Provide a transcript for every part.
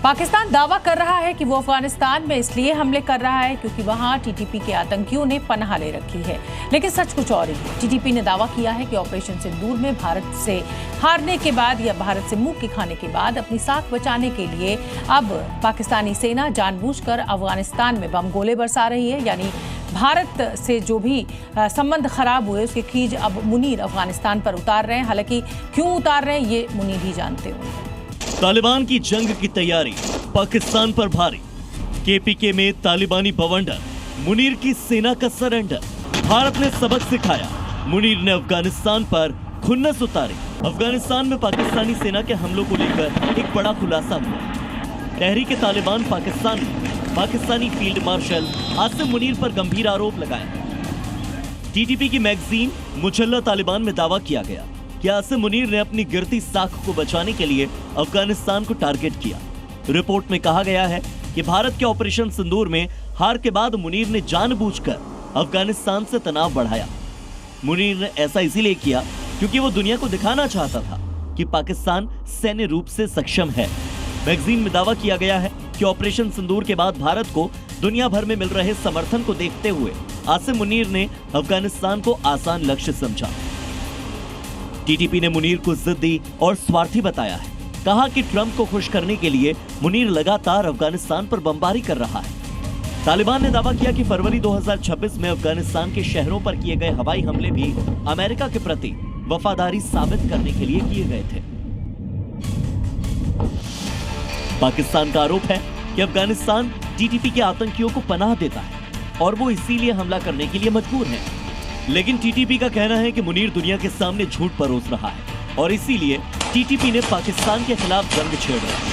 पाकिस्तान दावा कर रहा है कि वो अफगानिस्तान में इसलिए हमले कर रहा है क्योंकि वहां टीटीपी के आतंकियों ने पनाह ले रखी है, लेकिन सच कुछ और ही है। टीटीपी ने दावा किया है कि ऑपरेशन सिंदूर में भारत से हारने के बाद या भारत से मुंह की खाने के बाद अपनी साख बचाने के लिए अब पाकिस्तानी सेना जानबूझकर अफगानिस्तान में बम गोले बरसा रही है। यानी भारत से जो भी संबंध खराब हुए उसके खींच अब मुनीर अफगानिस्तान पर उतार रहे हैं। हालांकि क्यों उतार रहे हैं ये मुनीर ही जानते होंगे। तालिबान की जंग की तैयारी पाकिस्तान पर भारी। केपीके में तालिबानी बवंडर मुनीर की सेना का सरेंडर। भारत ने सबक सिखाया, मुनीर ने अफगानिस्तान पर खुन्नस उतारी। अफगानिस्तान में पाकिस्तानी सेना के हमलों को लेकर एक बड़ा खुलासा हुआ। तहरीक तालिबान पाकिस्तान ने पाकिस्तानी फील्ड मार्शल आसिम मुनीर पर गंभीर आरोप लगाया। टीटीपी की मैगजीन मुजल्ला तालिबान में दावा किया गया कि आसिम मुनीर ने अपनी गिरती साख को बचाने के लिए अफगानिस्तान को टारगेट किया। रिपोर्ट में कहा गया है कि भारत के ऑपरेशन सिंदूर में हार के बाद मुनीर ने जानबूझकर अफगानिस्तान से तनाव बढ़ाया। मुनीर ने ऐसा इसीलिए किया क्योंकि वो दुनिया को दिखाना चाहता था कि पाकिस्तान सैन्य रूप से सक्षम है। मैगजीन में दावा किया गया है कि ऑपरेशन सिंदूर के बाद भारत को दुनिया भर में मिल रहे समर्थन को देखते हुए आसिम मुनीर ने अफगानिस्तान को आसान लक्ष्य समझा। टीटीपी ने मुनीर को जिद्दी और स्वार्थी बताया है। कहा कि ट्रंप को खुश करने के लिए मुनीर लगातार अफगानिस्तान पर बमबारी कर रहा है। तालिबान ने दावा किया कि फरवरी 2026 में अफगानिस्तान के शहरों पर किए गए हवाई हमले भी अमेरिका के प्रति वफादारी साबित करने के लिए किए गए थे। पाकिस्तान का आरोप है कि अफगानिस्तान टीटीपी के आतंकियों को पनाह देता है और वो इसीलिए हमला करने के लिए मजबूर है। लेकिन टीटीपी का कहना है कि मुनीर दुनिया के सामने झूठ परोस रहा है और इसीलिए टीटीपी ने पाकिस्तान के खिलाफ जंग छेड़ रहा है।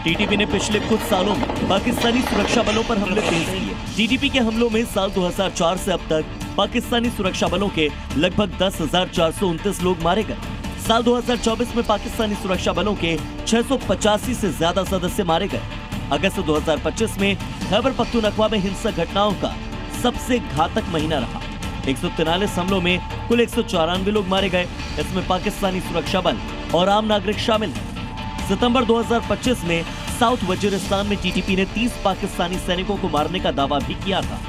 टीटीपी ने पिछले कुछ सालों में पाकिस्तानी सुरक्षा बलों पर हमले तेज किए। टीटीपी के हमलों में साल 2004 से अब तक पाकिस्तानी सुरक्षा बलों के लगभग 10,429 लोग मारे गए। साल 2024 में पाकिस्तानी सुरक्षा बलों के 685 से ज्यादा सदस्य मारे गए। अगस्त 2025 में खैबर पख्तूनख्वा में हिंसक घटनाओं का सबसे घातक महीना रहा। 143 हमलों में कुल 194 लोग मारे गए। इसमें पाकिस्तानी सुरक्षा बल और आम नागरिक शामिल हैं। सितंबर 2025 में साउथ वजीरिस्तान में टीटीपी ने 30 पाकिस्तानी सैनिकों को मारने का दावा भी किया था।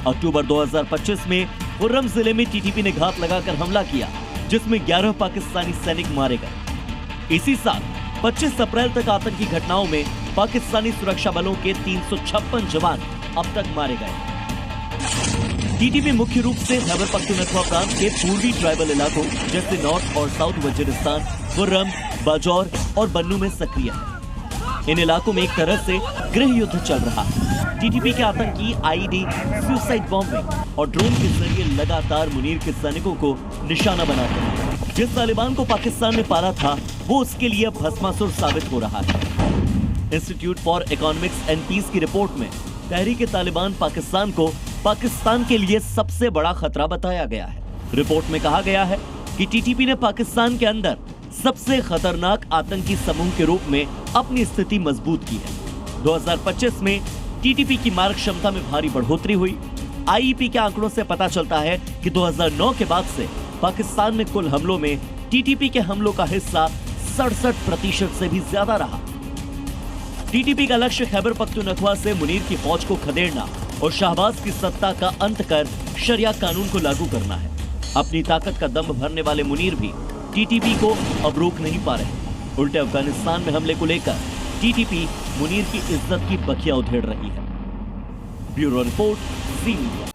अक्टूबर 2025 में खुर्रम जिले में टीटीपी ने घात लगाकर हमला किया, जिसमें 11 पाकिस्तानी सैनिक मारे गए। इसी साल 25 अप्रैल तक आतंकी घटनाओं में पाकिस्तानी सुरक्षा बलों के 356 जवान अब तक मारे गए। टीटीपी मुख्य रूप से खैबर पख्तूनख्वा प्रांत के पूर्वी ट्राइबल इलाकों जैसे नॉर्थ और साउथ वजीरिस्तान, खुर्रम, बाजौर और बन्नू में सक्रिय है। इन इलाकों में एक तरह से गृह युद्ध चल रहा है। टीटीपी के आतंकी आईडी, सुसाइड बॉम्बिंग और ड्रोन के जरिए लगातार मुनीर के सैनिकों को निशाना बनाते हैं। जिस तालिबान को पाकिस्तान ने पारा था वो उसके लिए भस्मासुर साबित हो रहा है। Institute for economics and peace की रिपोर्ट में तहरीक तालिबान पाकिस्तान को पाकिस्तान के लिए सबसे बड़ा खतरा बताया गया है। रिपोर्ट में कहा गया है कि टीटीपी ने पाकिस्तान के अंदर सबसे खतरनाक आतंकी समूह के रूप में अपनी स्थिति मजबूत की है। 2025 में टीटीपी की मारक क्षमता में भारी बढ़ोतरी हुई। आईईपी के आंकड़ों से पता चलता है कि 2009 के बाद से पाकिस्तान में कुल हमलों में टीटीपी के हमलों का हिस्सा 67% से भी ज्यादा रहा। टीटीपी का लक्ष्य खैबर पख्तूनख्वा से मुनीर की फौज को खदेड़ना और शहबाज की सत्ता का अंत कर शरिया कानून को लागू करना है। अपनी ताकत का दम भरने वाले मुनीर भी टीटीपी को अब रोक नहीं पा रहे। उल्टे अफगानिस्तान में हमले को लेकर टीटीपी मुनीर की इज्जत की बखिया उधेड़ रही है। ब्यूरो रिपोर्ट, ज़ी मीडिया।